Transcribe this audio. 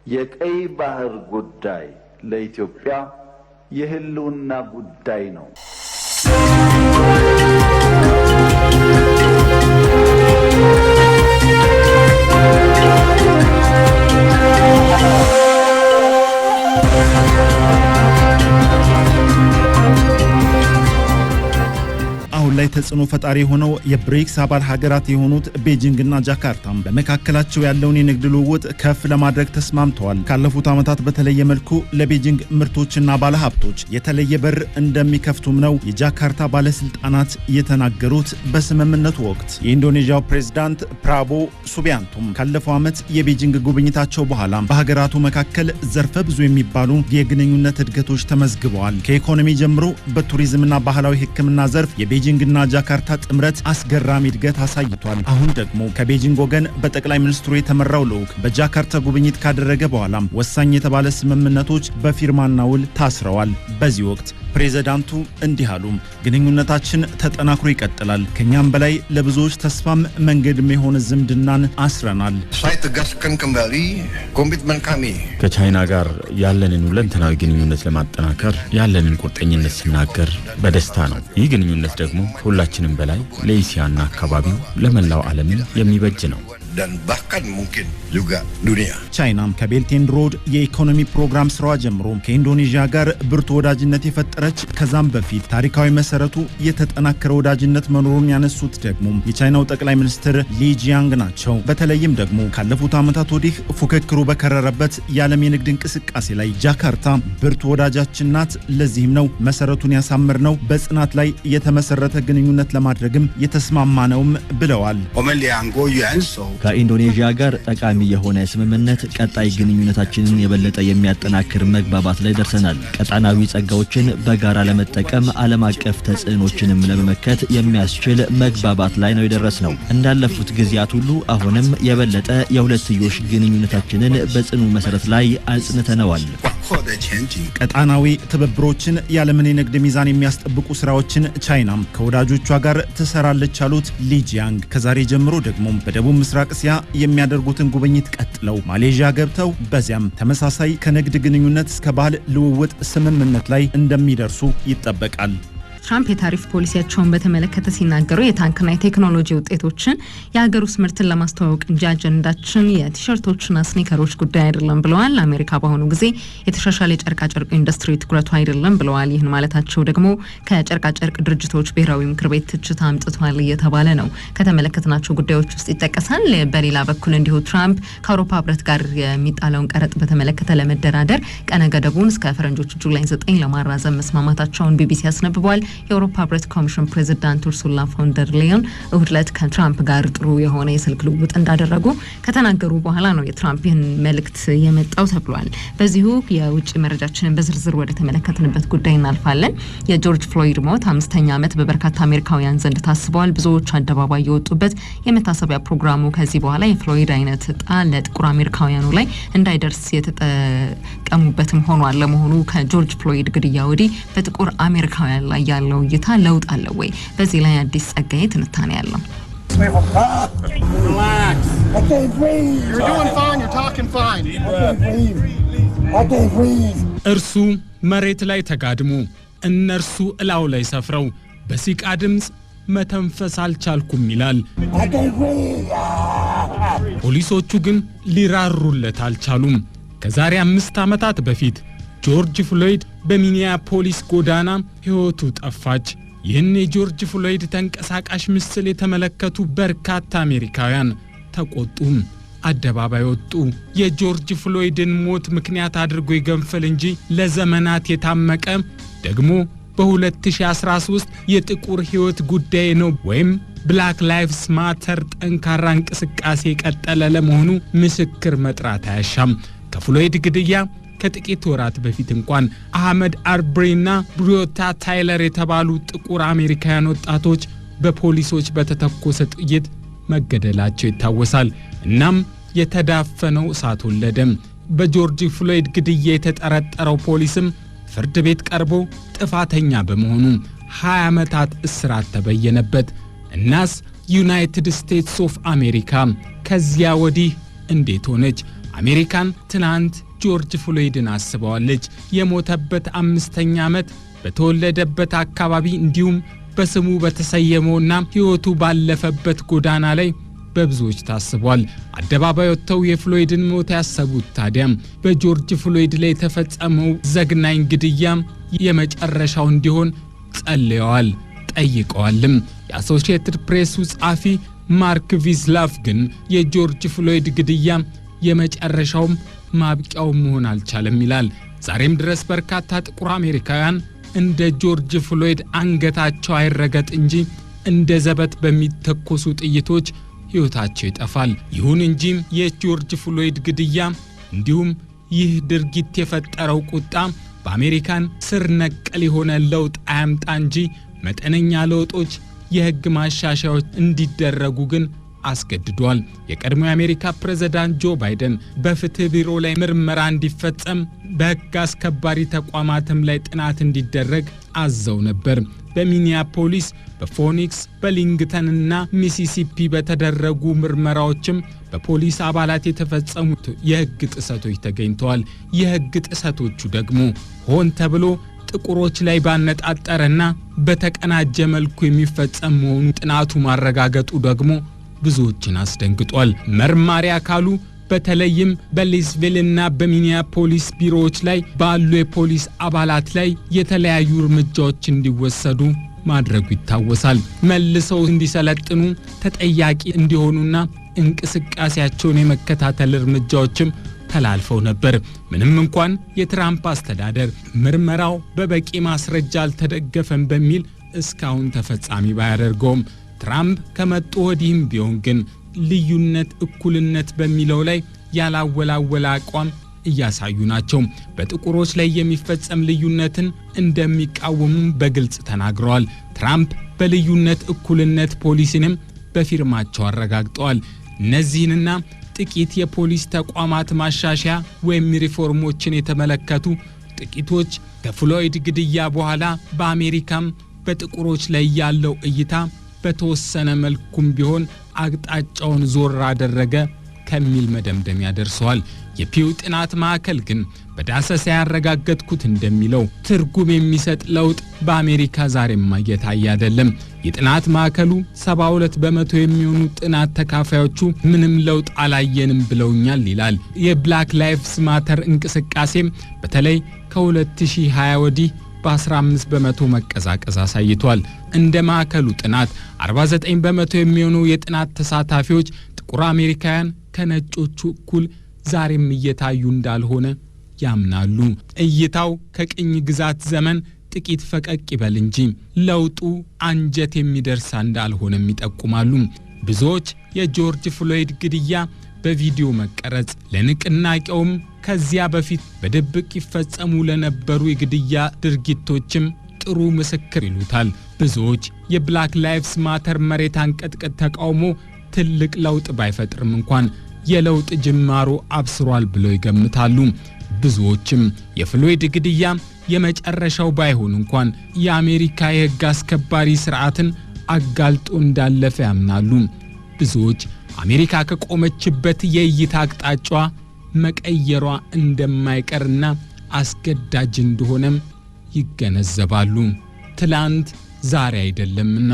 የቀይ ባህር ጉዳይ ለኢትዮጵያ የህልውና ጉዳይ ነው። ላይ ተጽዕኖ ፈጣሪ ሆነው የብሪክስ አባል ሀገራት የሆኑት ቤጂንግ እና ጃካርታ በመካከላቸው ያለውን የንግድ ልውውጥ ከፍ ለማድረግ ተስማምተዋል። ካለፉት ዓመታት በተለየ መልኩ ለቤጂንግ ምርቶችና ባለሀብቶች የተለየ በር እንደሚከፍቱም ነው የጃካርታ ባለስልጣናት የተናገሩት። በስምምነቱ ወቅት የኢንዶኔዥያው ፕሬዝዳንት ፕራቦ ሱቢያንቶም ካለፈው ዓመት የቤጂንግ ጉብኝታቸው በኋላ በሀገራቱ መካከል ዘርፈ ብዙ የሚባሉ የግንኙነት እድገቶች ተመዝግበዋል። ከኢኮኖሚ ጀምሮ በቱሪዝምና ባህላዊ ሕክምና ዘርፍ የቤጂንግ እና ጃካርታ ጥምረት አስገራሚ እድገት አሳይቷል። አሁን ደግሞ ከቤጂንግ ወገን በጠቅላይ ሚኒስትሩ የተመራው ልዑክ በጃካርታ ጉብኝት ካደረገ በኋላ ወሳኝ የተባለ ስምምነቶች በፊርማና ውል ታስረዋል። በዚህ ወቅት ፕሬዝዳንቱ እንዲህ አሉ። ግንኙነታችን ተጠናክሮ ይቀጥላል። ከኛም በላይ ለብዙዎች ተስፋም መንገድም የሆነ ዝምድናን አስረናል። ከቻይና ጋር ያለንን ሁለንተናዊ ግንኙነት ለማጠናከር ያለንን ቁርጠኝነት ስናገር በደስታ ነው። ይህ ግንኙነት ደግሞ ሁላችንም በላይ ለኢሲያና አካባቢው ለመላው ዓለም የሚበጅ ነው። dan bahkan mungkin juga dunia. ቻይናም ከቤልት ኤንድ ሮድ የኢኮኖሚ ፕሮግራም ስራዋ ጀምሮ ከኢንዶኔዥያ ጋር ብርቱ ወዳጅነት የፈጠረች ከዛም በፊት ታሪካዊ መሰረቱ የተጠናከረ ወዳጅነት መኖሩን ያነሱት ደግሞ የቻይናው ጠቅላይ ሚኒስትር ሊ ጂያንግ ናቸው። በተለይም ደግሞ ካለፉት ዓመታት ወዲህ ፉክክሩ በከረረበት የዓለም የንግድ እንቅስቃሴ ላይ ጃካርታ ብርቱ ወዳጃችን ናት። ለዚህም ነው መሰረቱን ያሳመርነው በጽናት ላይ የተመሰረተ ግንኙነት ለማድረግም የተስማማነውም ብለዋል። ከኢንዶኔዥያ ጋር ጠቃሚ የሆነ ስምምነት ቀጣይ ግንኙነታችንን የበለጠ የሚያጠናክር መግባባት ላይ ደርሰናል። ቀጣናዊ ጸጋዎችን በጋራ ለመጠቀም ዓለም አቀፍ ተጽዕኖችንም ለመመከት የሚያስችል መግባባት ላይ ነው የደረስነው። እንዳለፉት ጊዜያት ሁሉ አሁንም የበለጠ የሁለትዮሽ ግንኙነታችንን በጽኑ መሰረት ላይ አጽንተነዋል። ቀጣናዊ ትብብሮችን ያለምን የንግድ ሚዛን የሚያስጠብቁ ስራዎችን ቻይናም ከወዳጆቿ ጋር ትሰራለች ያሉት ሊ ጂያንግ ከዛሬ ጀምሮ ደግሞ በደቡብ ምስራቅ እስያ የሚያደርጉትን ጉብኝት ቀጥለው ማሌዥያ ገብተው በዚያም ተመሳሳይ ከንግድ ግንኙነት እስከ ባህል ልውውጥ ስምምነት ላይ እንደሚደርሱ ይጠበቃል። ትራምፕ የታሪፍ ፖሊሲያቸውን በተመለከተ ሲናገሩ የታንክና የቴክኖሎጂ ውጤቶችን የሀገር ውስጥ ምርትን ለማስተዋወቅ እንጂ አጀንዳችን የቲሸርቶችና ስኒከሮች ጉዳይ አይደለም ብለዋል። አሜሪካ በአሁኑ ጊዜ የተሻሻለ የጨርቃጨርቅ ኢንዱስትሪ ትኩረቱ አይደለም ብለዋል። ይህን ማለታቸው ደግሞ ከጨርቃጨርቅ ድርጅቶች ብሔራዊ ምክር ቤት ትችት አምጥቷል እየተባለ ነው። ከተመለከትናቸው ጉዳዮች ውስጥ ይጠቀሳል። በሌላ በኩል እንዲሁ ትራምፕ ከአውሮፓ ህብረት ጋር የሚጣለውን ቀረጥ በተመለከተ ለመደራደር ቀነ ገደቡን እስከ ፈረንጆቹ ጁላይ 9 ለማራዘም መስማማታቸውን ቢቢሲ ያስነብቧል። የአውሮፓ ህብረት ኮሚሽን ፕሬዝዳንት ኡርሱላ ፎን ደር ሌየን እሁድ ዕለት ከትራምፕ ጋር ጥሩ የሆነ የስልክ ልውውጥ እንዳደረጉ ከተናገሩ በኋላ ነው የትራምፕን መልእክት የመጣው ተብሏል። በዚሁ የውጭ መረጃችንን በዝርዝር ወደ ተመለከትንበት ጉዳይ እናልፋለን። የጆርጅ ፍሎይድ ሞት 5ኛ ዓመት በበርካታ አሜሪካውያን ዘንድ ታስበዋል። ብዙዎች አደባባይ የወጡበት የመታሰቢያ ፕሮግራሙ ከዚህ በኋላ የፍሎይድ አይነት ዕጣ ለጥቁር አሜሪካውያኑ ላይ እንዳይደርስ የተጠቀሙበትም ሆኗል። ለመሆኑ ከጆርጅ ፍሎይድ ግድያ ወዲህ በጥቁር አሜሪካውያን ላይ ያለው እይታ ለውጥ አለ ወይ? በዚህ ላይ አዲስ ጸጋዬ ትንታኔ ያለው። እርሱ መሬት ላይ ተጋድሞ እነርሱ እላው ላይ ሰፍረው በሲቃ ድምፅ መተንፈስ አልቻልኩም ይላል። ፖሊሶቹ ግን ሊራሩለት አልቻሉም። ከዛሬ 5 ዓመታት በፊት ጆርጅ ፍሎይድ በሚኒያፖሊስ ጎዳና ሕይወቱ ጠፋች። ይህን የጆርጅ ፍሎይድ ተንቀሳቃሽ ምስል የተመለከቱ በርካታ አሜሪካውያን ተቆጡ፣ አደባባይ ወጡ። የጆርጅ ፍሎይድን ሞት ምክንያት አድርጎ ይገንፈል እንጂ ለዘመናት የታመቀ ደግሞ በ2013 የጥቁር ሕይወት ጉዳይ ነው ወይም ብላክ ላይቭስ ማተር ጠንካራ እንቅስቃሴ ቀጠለ ለመሆኑ ምስክር መጥራት አያሻም። ከፍሎይድ ግድያ ከጥቂት ወራት በፊት እንኳን አህመድ አርብሪና ብሪዮታ ታይለር የተባሉ ጥቁር አሜሪካውያን ወጣቶች በፖሊሶች በተተኮሰ ጥይት መገደላቸው ይታወሳል። እናም የተዳፈነው እሳት ወለደ። በጆርጅ ፍሎይድ ግድያ የተጠረጠረው ፖሊስም ፍርድ ቤት ቀርቦ ጥፋተኛ በመሆኑ 20 ዓመታት እስራት ተበየነበት። እናስ ዩናይትድ ስቴትስ ኦፍ አሜሪካ ከዚያ ወዲህ እንዴት ሆነች? አሜሪካን ትናንት ጆርጅ ፍሎይድን አስበዋለች። የሞተበት 5ኛ ዓመት በተወለደበት አካባቢ እንዲሁም በስሙ በተሰየመውና ሕይወቱ ባለፈበት ጎዳና ላይ በብዙዎች ታስቧል። አደባባይ ወጥተው የፍሎይድን ሞት ያሰቡት ታዲያም በጆርጅ ፍሎይድ ላይ የተፈጸመው ዘግናኝ ግድያ የመጨረሻው እንዲሆን ጸልየዋል፣ ጠይቀዋልም። የአሶሺየትድ ፕሬስ ጸሐፊ ማርክ ቪዝላፍ ግን የጆርጅ ፍሎይድ ግድያ የመጨረሻው ማብቂያው መሆን አልቻለም ይላል። ዛሬም ድረስ በርካታ ጥቁር አሜሪካውያን እንደ ጆርጅ ፍሎይድ አንገታቸው አይረገጥ እንጂ እንደ ዘበት በሚተኮሱ ጥይቶች ሕይወታቸው ይጠፋል። ይሁን እንጂ የጆርጅ ፍሎይድ ግድያ እንዲሁም ይህ ድርጊት የፈጠረው ቁጣ በአሜሪካን ስር ነቀል የሆነ ለውጥ አያምጣ እንጂ መጠነኛ ለውጦች፣ የሕግ ማሻሻያዎች እንዲደረጉ ግን አስገድዷል። የቀድሞ የአሜሪካ ፕሬዝዳንት ጆ ባይደን በፍትህ ቢሮ ላይ ምርመራ እንዲፈጸም በሕግ አስከባሪ ተቋማትም ላይ ጥናት እንዲደረግ አዘው ነበር። በሚኒያፖሊስ፣ በፎኒክስ፣ በሊንግተንና ሚሲሲፒ በተደረጉ ምርመራዎችም በፖሊስ አባላት የተፈጸሙ የሕግ ጥሰቶች ተገኝተዋል። የሕግ ጥሰቶቹ ደግሞ ሆን ተብሎ ጥቁሮች ላይ ባነጣጠረና በተቀናጀ መልኩ የሚፈጸም መሆኑ ጥናቱ ማረጋገጡ ደግሞ ብዙዎችን አስደንግጧል። መርማሪ አካሉ በተለይም በሌስቬልና በሚኒያፖሊስ ቢሮዎች ላይ ባሉ የፖሊስ አባላት ላይ የተለያዩ እርምጃዎች እንዲወሰዱ ማድረጉ ይታወሳል። መልሰው እንዲሰለጥኑ፣ ተጠያቂ እንዲሆኑና እንቅስቃሴያቸውን የመከታተል እርምጃዎችም ተላልፈው ነበር። ምንም እንኳን የትራምፕ አስተዳደር ምርመራው በበቂ ማስረጃ አልተደገፈም በሚል እስካሁን ተፈጻሚ ባያደርገውም ትራምፕ ከመጡ ወዲህም ቢሆን ግን ልዩነት እኩልነት በሚለው ላይ ያላወላወላ አቋም እያሳዩ ናቸው። በጥቁሮች ላይ የሚፈጸም ልዩነትን እንደሚቃወሙ በግልጽ ተናግረዋል። ትራምፕ በልዩነት እኩልነት ፖሊሲንም በፊርማቸው አረጋግጠዋል። እነዚህንና ጥቂት የፖሊስ ተቋማት ማሻሻያ ወይም ሪፎርሞችን የተመለከቱ ጥቂቶች ከፍሎይድ ግድያ በኋላ በአሜሪካም በጥቁሮች ላይ ያለው እይታ በተወሰነ መልኩም ቢሆን አቅጣጫውን ዞር አደረገ ከሚል መደምደሚያ ደርሰዋል። የፒው ጥናት ማዕከል ግን በዳሰሳ ያረጋገጥኩት እንደሚለው ትርጉም የሚሰጥ ለውጥ በአሜሪካ ዛሬም እየታየ አይደለም። የጥናት ማዕከሉ 72% የሚሆኑ ጥናት ተካፋዮቹ ምንም ለውጥ አላየንም ብለውኛል ይላል። የብላክ ላይቭስ ማተር እንቅስቃሴም በተለይ ከ2020 ወዲህ በ15% መቀዛቀዝ አሳይቷል። እንደ ማዕከሉ ጥናት 49% የሚሆኑ የጥናት ተሳታፊዎች ጥቁር አሜሪካውያን ከነጮቹ እኩል ዛሬም እየታዩ እንዳልሆነ ያምናሉ። እይታው ከቅኝ ግዛት ዘመን ጥቂት ፈቀቅ ይበል እንጂ ለውጡ አንጀት የሚደርስ እንዳልሆነም ይጠቁማሉ። ብዙዎች የጆርጅ ፍሎይድ ግድያ በቪዲዮ መቀረጽ ለንቅናቄውም ከዚያ በፊት በድብቅ ይፈጸሙ ለነበሩ የግድያ ድርጊቶችም ጥሩ ምስክር ይሉታል። ብዙዎች የብላክ ላይቭስ ማተር መሬት አንቀጥቅጥ ተቃውሞ ትልቅ ለውጥ ባይፈጥርም እንኳን የለውጥ ጅማሮ አብስሯል ብለው ይገምታሉ። ብዙዎችም የፍሎይድ ግድያ የመጨረሻው ባይሆን እንኳን የአሜሪካ የሕግ አስከባሪ ስርዓትን አጋልጦ እንዳለፈ ያምናሉ። ብዙዎች አሜሪካ ከቆመችበት የእይታ አቅጣጫ መቀየሯ እንደማይቀርና አስገዳጅ እንደሆነም ይገነዘባሉ። ትላንት ዛሬ አይደለምና